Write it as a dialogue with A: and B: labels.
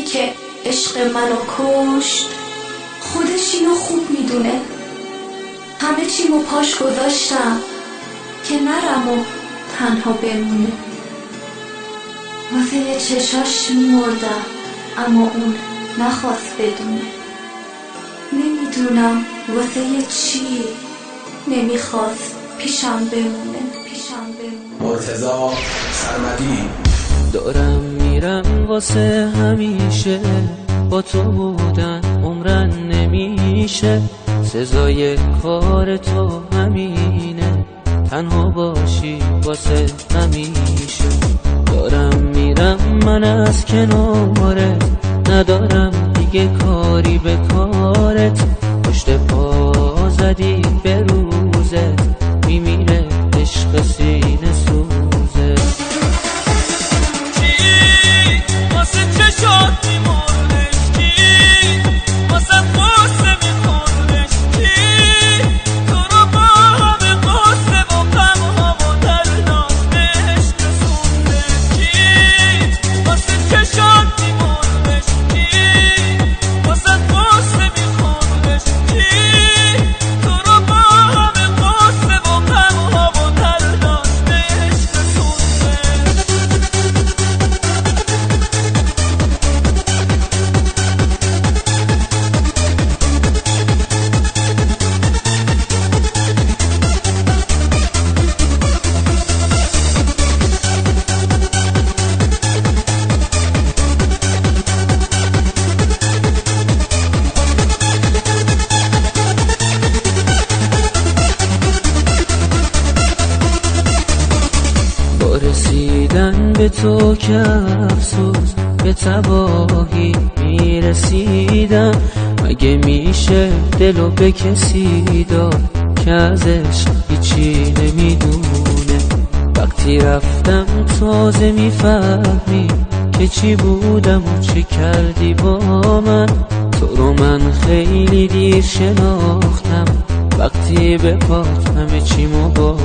A: اونی که عشق منو کشت خودش اینو خوب میدونه. همه چیمو پاش گذاشتم که نرم و تنها بمونه. واسه چشاش میمردم اما اون نخواست بدونه. نمیدونم واسه چی نمیخواست پیشم بمونه.
B: مرتضی سرمدی.
C: دارم میرم واسه همیشه، با تو بودن عمرن نمیشه. سزای کار تو همینه، تنها باشی واسه همیشه. دارم میرم من از کنارت، ندارم دیگه کاری به کارت. پشت پا زدی به روزت، میمیره عشق سینه سوزه.
D: کی واسه چشات میمردش، کی واسه قصه میخوردش، کی تو رو با همه قصه و غمها و درداش عشق رسونده. کی واسه چشات میمردش، کی واسه قصه میخوردش، کی تو رو با همه قصه و غمها و درداش عشق رسونده.
C: رسیدن به تو که افسوس به تباهی میرسیدم. مگه میشه دلو به کسی داد که ازش هیچی نمیدونه؟ وقتی رفتم تازه میفهمی که چی بودم و چی کردی با من. تو رو من خیلی دیر شناختم، وقتی به پات همه چیمو با